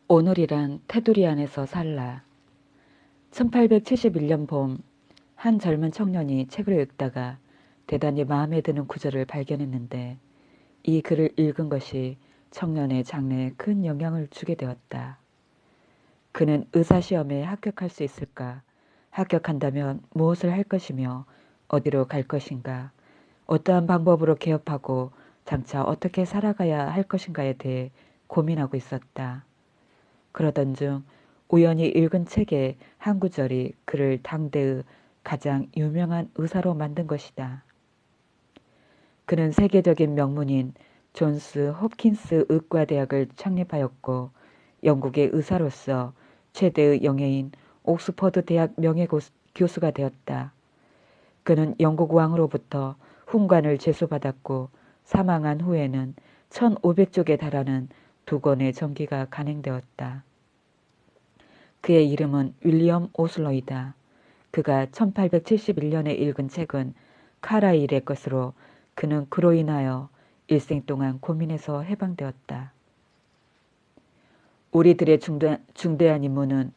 오늘이란 테두리 안에서 살라. 1871년 봄, 한 젊은 청년이 책을 읽다가 대단히 마음에 드는 구절을 발견했는데 이 글을 읽은 것이 청년의 장래에 큰 영향을 주게 되었다. 그는 의사시험에 합격할 수 있을까? 합격한다면 무엇을 할 것이며 어디로 갈 것인가? 어떠한 방법으로 개업하고 장차 어떻게 살아가야 할 것인가에 대해 고민하고 있었다. 그러던 중 우연히 읽은 책의 한 구절이 그를 당대의 가장 유명한 의사로 만든 것이다. 그는 세계적인 명문인 존스 홉킨스 의과대학을 창립하였고 영국의 의사로서 최대의 영예인 옥스퍼드 대학 명예교수가 되었다. 그는 영국 왕으로부터 훈관을 제수받았고 사망한 후에는 1500쪽에 달하는 두 권의 전기가 간행되었다. 그의 이름은 윌리엄 오슬러이다. 그가 1871년에 읽은 책은 카라일의 것으로 그는 그로 인하여 일생 동안 고민에서 해방되었다. 우리들의 중대한 임무는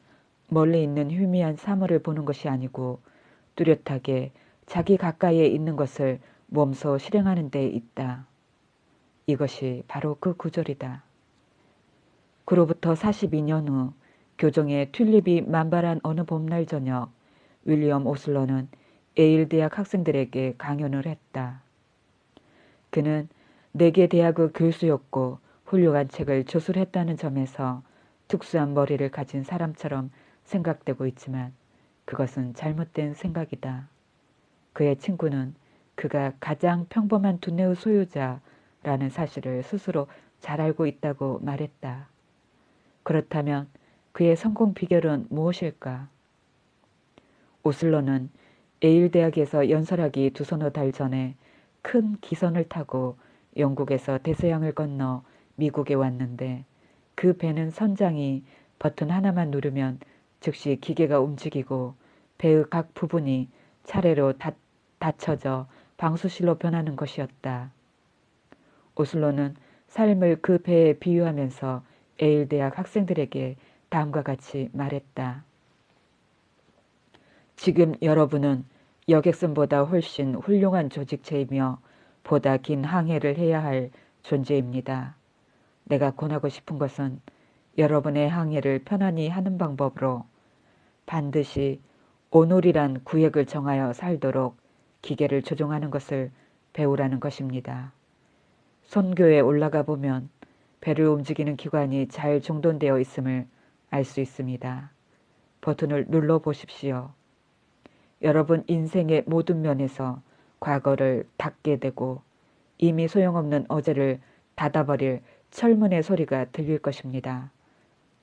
멀리 있는 희미한 사물을 보는 것이 아니고 뚜렷하게 자기 가까이에 있는 것을 몸소 실행하는 데 있다. 이것이 바로 그 구절이다. 그로부터 42년 후 교정의 튤립이 만발한 어느 봄날 저녁 윌리엄 오슬러는 예일 대학 학생들에게 강연을 했다. 그는 4개 대학의 교수였고 훌륭한 책을 저술했다는 점에서 특수한 머리를 가진 사람처럼 생각되고 있지만 그것은 잘못된 생각이다. 그의 친구는 그가 가장 평범한 두뇌의 소유자라는 사실을 스스로 잘 알고 있다고 말했다. 그렇다면 그의 성공 비결은 무엇일까? 오슬러는 예일 대학에서 연설하기 두서너 달 전에 큰 기선을 타고 영국에서 대서양을 건너 미국에 왔는데 그 배는 선장이 버튼 하나만 누르면 즉시 기계가 움직이고 배의 각 부분이 차례로 닫혀져 방수실로 변하는 것이었다. 오슬로는 삶을 그 배에 비유하면서 예일 대학 학생들에게 다음과 같이 말했다. 지금 여러분은 여객선보다 훨씬 훌륭한 조직체이며 보다 긴 항해를 해야 할 존재입니다. 내가 권하고 싶은 것은 여러분의 항해를 편안히 하는 방법으로 반드시 오늘이란 구역을 정하여 살도록 기계를 조종하는 것을 배우라는 것입니다. 선교에 올라가 보면 배를 움직이는 기관이 잘 정돈되어 있음을 알 수 있습니다. 버튼을 눌러 보십시오. 여러분 인생의 모든 면에서 과거를 닫게 되고 이미 소용없는 어제를 닫아버릴 철문의 소리가 들릴 것입니다.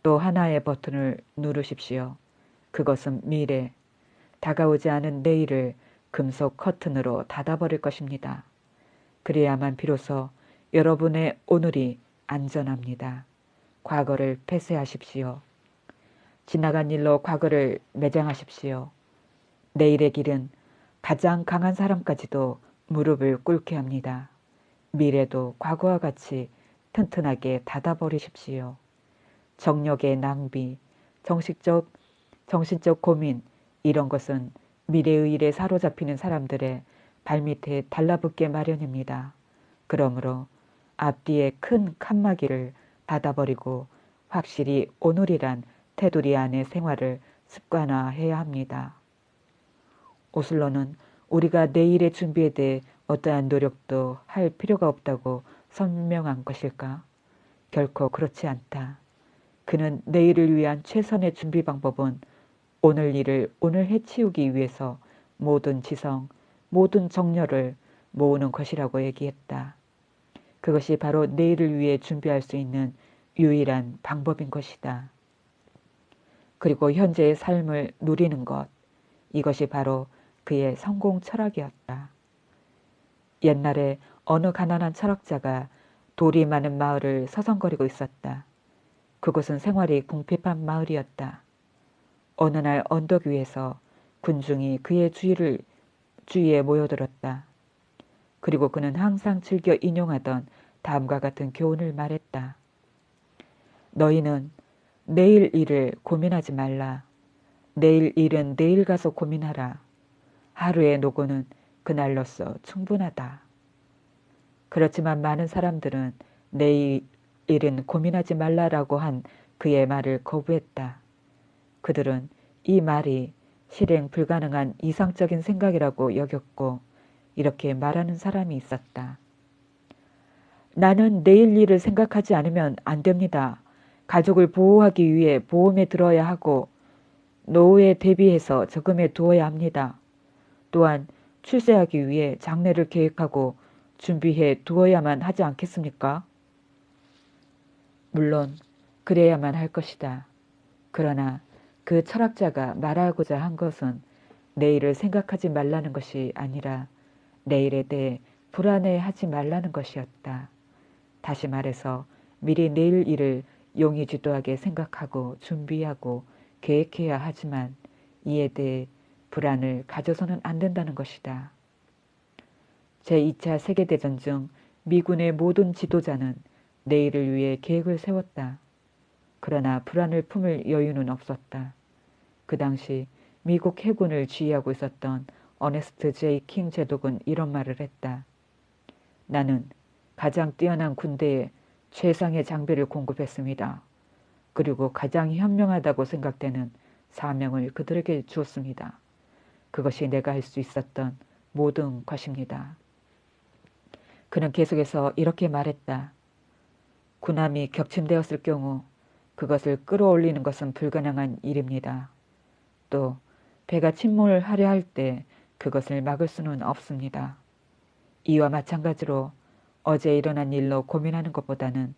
또 하나의 버튼을 누르십시오. 그것은 미래, 다가오지 않은 내일을 금속 커튼으로 닫아버릴 것입니다. 그래야만 비로소 여러분의 오늘이 안전합니다. 과거를 폐쇄하십시오. 지나간 일로 과거를 매장하십시오. 내일의 길은 가장 강한 사람까지도 무릎을 꿇게 합니다. 미래도 과거와 같이 튼튼하게 닫아버리십시오. 정력의 낭비, 정신적 고민 이런 것은 미래의 일에 사로잡히는 사람들의 발밑에 달라붙게 마련입니다. 그러므로 앞뒤의 큰 칸막이를 닫아버리고 확실히 오늘이란 테두리 안의 생활을 습관화해야 합니다. 오슬로는 우리가 내일의 준비에 대해 어떠한 노력도 할 필요가 없다고 설명한 것일까? 결코 그렇지 않다. 그는 내일을 위한 최선의 준비 방법은 오늘 일을 오늘 해치우기 위해서 모든 지성, 모든 정열을 모으는 것이라고 얘기했다. 그것이 바로 내일을 위해 준비할 수 있는 유일한 방법인 것이다. 그리고 현재의 삶을 누리는 것, 이것이 바로 그의 성공 철학이었다. 옛날에 어느 가난한 철학자가 돌이 많은 마을을 서성거리고 있었다. 그곳은 생활이 궁핍한 마을이었다. 어느 날 언덕 위에서 군중이 그의 주위에 모여들었다. 그리고 그는 항상 즐겨 인용하던 다음과 같은 교훈을 말했다. 너희는 내일 일을 고민하지 말라. 내일 일은 내일 가서 고민하라. 하루의 노고는 그날로써 충분하다. 그렇지만 많은 사람들은 내일 일은 고민하지 말라라고 한 그의 말을 거부했다. 그들은 이 말이 실행 불가능한 이상적인 생각이라고 여겼고 이렇게 말하는 사람이 있었다. 나는 내일 일을 생각하지 않으면 안 됩니다. 가족을 보호하기 위해 보험에 들어야 하고 노후에 대비해서 저금해 두어야 합니다. 또한 출세하기 위해 장래를 계획하고 준비해 두어야만 하지 않겠습니까? 물론 그래야만 할 것이다. 그러나 그 철학자가 말하고자 한 것은 내일을 생각하지 말라는 것이 아니라 내일에 대해 불안해하지 말라는 것이었다. 다시 말해서 미리 내일 일을 용의주도하게 생각하고 준비하고 계획해야 하지만 이에 대해 불안을 가져서는 안 된다는 것이다. 제2차 세계대전 중 미군의 모든 지도자는 내일을 위해 계획을 세웠다. 그러나 불안을 품을 여유는 없었다. 그 당시 미국 해군을 지휘하고 있었던 어네스트 제이 킹 제독은 이런 말을 했다. 나는 가장 뛰어난 군대에 최상의 장비를 공급했습니다. 그리고 가장 현명하다고 생각되는 사명을 그들에게 주었습니다. 그것이 내가 할 수 있었던 모든 것입니다. 그는 계속해서 이렇게 말했다. 군함이 격침되었을 경우 그것을 끌어올리는 것은 불가능한 일입니다. 또 배가 침몰하려 할 때 그것을 막을 수는 없습니다. 이와 마찬가지로 어제 일어난 일로 고민하는 것보다는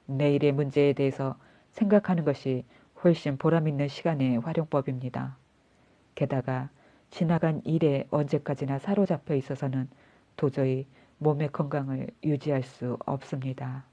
내일의 문제에 대해서 생각하는 것이 훨씬 보람있는 시간의 활용법입니다. 게다가 지나간 일에 언제까지나 사로잡혀 있어서는 도저히 몸의 건강을 유지할 수 없습니다.